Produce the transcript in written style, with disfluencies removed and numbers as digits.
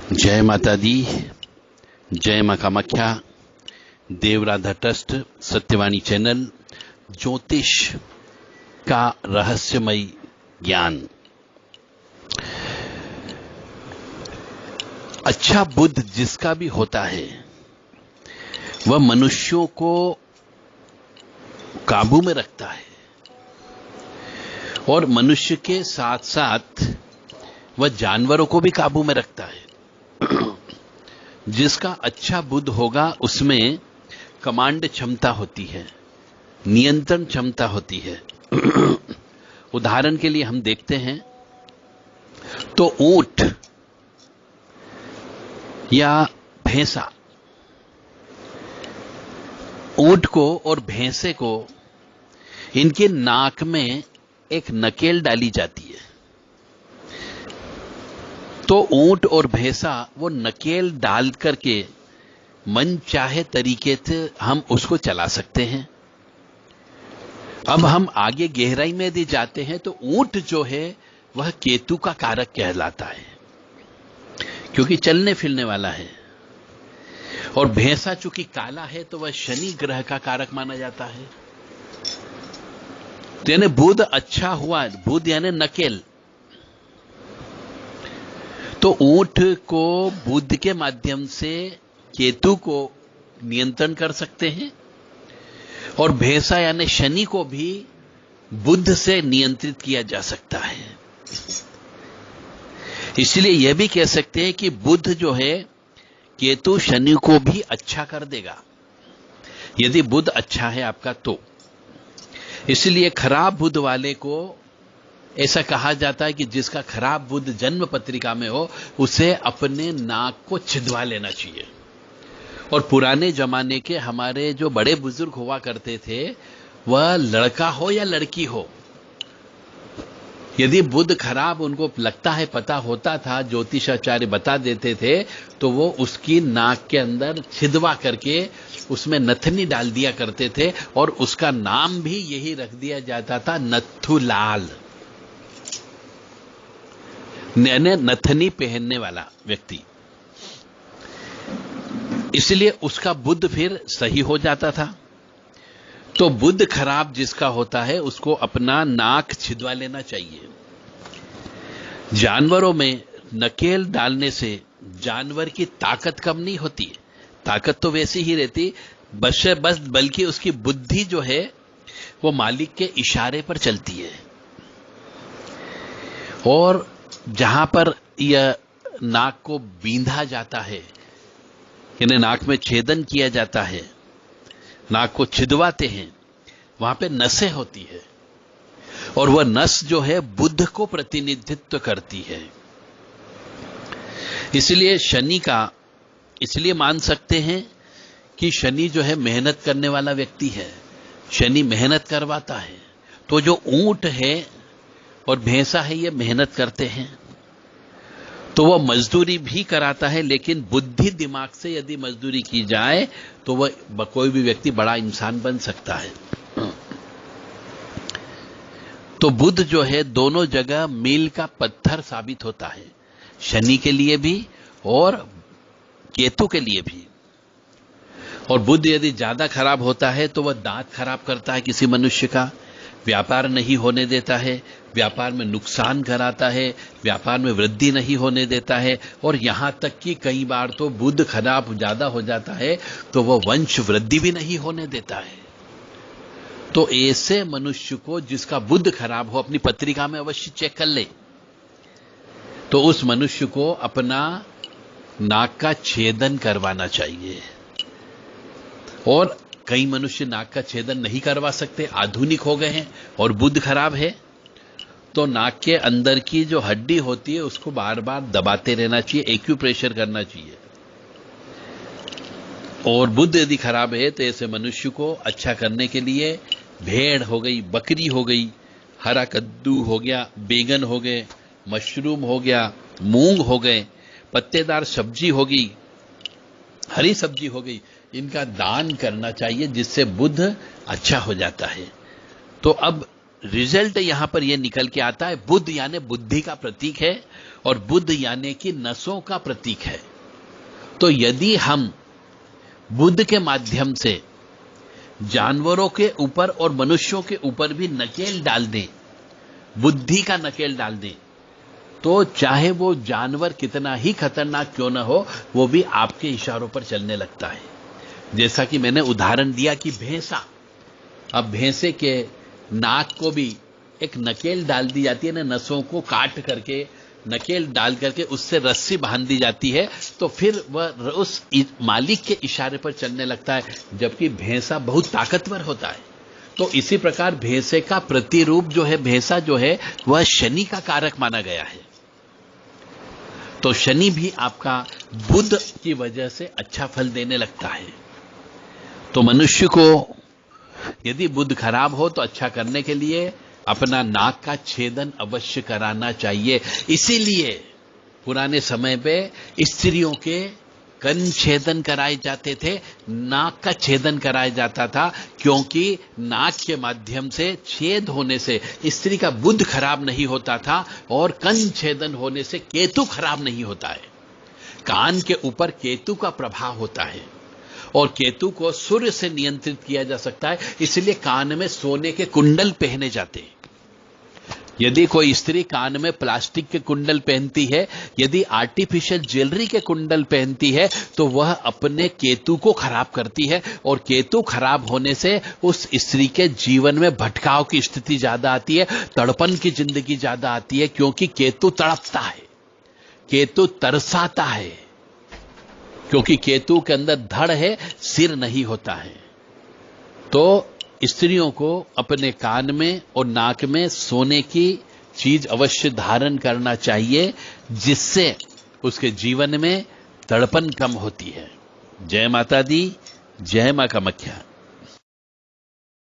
जय माता दी, जय मां कामाख्या। देवराधा ट्रस्ट सत्यवाणी चैनल, ज्योतिष का रहस्यमय ज्ञान। अच्छा बुद्ध जिसका भी होता है वह मनुष्यों को काबू में रखता है और मनुष्य के साथ साथ वह जानवरों को भी काबू में रखता है। जिसका अच्छा बुद्ध होगा उसमें कमांड क्षमता होती है, नियंत्रण क्षमता होती है। उदाहरण के लिए हम देखते हैं तो ऊंट या भैंसा, ऊंट को और भैंसे को इनके नाक में एक नकेल डाली जाती है। तो ऊंट और भैंसा वो नकेल डाल करके मन चाहे तरीके से हम उसको चला सकते हैं। अब हम आगे गहराई में यदि जाते हैं तो ऊंट जो है वह केतु का कारक कहलाता है, क्योंकि चलने फिरने वाला है। और भैंसा चूंकि काला है तो वह शनि ग्रह का कारक माना जाता है। तो यानी बुध अच्छा हुआ, बुध यानी नकेल। तो ऊंट को बुद्ध के माध्यम से केतु को नियंत्रण कर सकते हैं और भैंसा यानी शनि को भी बुद्ध से नियंत्रित किया जा सकता है। इसलिए यह भी कह सकते हैं कि बुद्ध जो है केतु शनि को भी अच्छा कर देगा, यदि बुद्ध अच्छा है आपका तो। इसलिए खराब बुद्ध वाले को ऐसा कहा जाता है कि जिसका खराब बुद्ध जन्म पत्रिका में हो उसे अपने नाक को छिदवा लेना चाहिए। और पुराने जमाने के हमारे जो बड़े बुजुर्ग हुआ करते थे, वह लड़का हो या लड़की हो, यदि बुद्ध खराब उनको लगता है, पता होता था, ज्योतिषाचार्य बता देते थे, तो वो उसकी नाक के अंदर छिदवा करके उसमें नथनी डाल दिया करते थे और उसका नाम भी यही रख दिया जाता था, नथुलाल। नथनी पहनने वाला व्यक्ति, इसलिए उसका बुद्ध फिर सही हो जाता था। तो बुद्ध खराब जिसका होता है उसको अपना नाक छिदवा लेना चाहिए। जानवरों में नकेल डालने से जानवर की ताकत कम नहीं होती, ताकत तो वैसी ही रहती, बस बल्कि उसकी बुद्धि जो है वो मालिक के इशारे पर चलती है। और जहां पर यह नाक को बींधा जाता है, यानी नाक में छेदन किया जाता है, नाक को छिदवाते हैं, वहां पे नसें होती है और वह नस जो है बुद्ध को प्रतिनिधित्व करती है। इसलिए शनि का, इसलिए मान सकते हैं कि शनि जो है मेहनत करने वाला व्यक्ति है, शनि मेहनत करवाता है। तो जो ऊंट है और भैंसा है ये मेहनत करते हैं, तो वह मजदूरी भी कराता है, लेकिन बुद्धि दिमाग से यदि मजदूरी की जाए तो वह कोई भी व्यक्ति बड़ा इंसान बन सकता है। तो बुद्ध जो है दोनों जगह मील का पत्थर साबित होता है, शनि के लिए भी और केतु के लिए भी। और बुद्ध यदि ज्यादा खराब होता है तो वह दांत खराब करता है किसी मनुष्य का, व्यापार नहीं होने देता है, व्यापार में नुकसान कराता है, व्यापार में वृद्धि नहीं होने देता है। और यहां तक कि कई बार तो बुद्ध खराब ज्यादा हो जाता है तो वह वंश वृद्धि भी नहीं होने देता है। तो ऐसे मनुष्य को जिसका बुद्ध खराब हो अपनी पत्रिका में अवश्य चेक कर ले, तो उस मनुष्य को अपना नाक का छेदन करवाना चाहिए। और कई मनुष्य नाक का छेदन नहीं करवा सकते, आधुनिक हो गए हैं और बुद्ध खराब है, तो नाक के अंदर की जो हड्डी होती है उसको बार बार दबाते रहना चाहिए, एक्यूप्रेशर करना चाहिए। और बुद्ध यदि खराब है तो ऐसे मनुष्य को अच्छा करने के लिए भेड़ हो गई, बकरी हो गई, हरा कद्दू हो गया, बैंगन हो गए, मशरूम हो गया, मूंग हो गए, पत्तेदार सब्जी होगी, हरी सब्जी हो गई, इनका दान करना चाहिए, जिससे बुद्ध अच्छा हो जाता है। तो अब रिजल्ट यहां पर यह निकल के आता है, बुध यानी बुद्धि का प्रतीक है और बुध यानी कि नसों का प्रतीक है। तो यदि हम बुध के माध्यम से जानवरों के ऊपर और मनुष्यों के ऊपर भी नकेल डाल दें, बुद्धि का नकेल डाल दें, तो चाहे वो जानवर कितना ही खतरनाक क्यों ना हो, वो भी आपके इशारों पर चलने लगता है। जैसा कि मैंने उदाहरण दिया कि भैंसा, अब भैंसे के नाक को भी एक नकेल डाल दी जाती है ना, नसों को काट करके नकेल डाल करके उससे रस्सी बांध दी जाती है, तो फिर वह उस मालिक के इशारे पर चलने लगता है, जबकि भैंसा बहुत ताकतवर होता है। तो इसी प्रकार भैंसे का प्रतिरूप जो है, भैंसा जो है, वह शनि का कारक माना गया है। तो शनि भी आपका बुध की वजह से अच्छा फल देने लगता है। तो मनुष्य को यदि बुध खराब हो तो अच्छा करने के लिए अपना नाक का छेदन अवश्य कराना चाहिए। इसीलिए पुराने समय पे स्त्रियों के कर्ण छेदन कराए जाते थे, नाक का छेदन कराया जाता था, क्योंकि नाक के माध्यम से छेद होने से स्त्री का बुध खराब नहीं होता था और कर्ण छेदन होने से केतु खराब नहीं होता है। कान के ऊपर केतु का प्रभाव होता है और केतु को सूर्य से नियंत्रित किया जा सकता है, इसलिए कान में सोने के कुंडल पहने जाते हैं। यदि कोई स्त्री कान में प्लास्टिक के कुंडल पहनती है, यदि आर्टिफिशियल ज्वेलरी के कुंडल पहनती है, तो वह अपने केतु को खराब करती है और केतु खराब होने से उस स्त्री के जीवन में भटकाव की स्थिति ज्यादा आती है, तड़पन की जिंदगी ज्यादा आती है, क्योंकि केतु तड़पता है, केतु तरसाता है, क्योंकि केतु के अंदर धड़ है, सिर नहीं होता है। तो स्त्रियों को अपने कान में और नाक में सोने की चीज अवश्य धारण करना चाहिए, जिससे उसके जीवन में तड़पन कम होती है। जय माता दी, जय मां कामाख्या।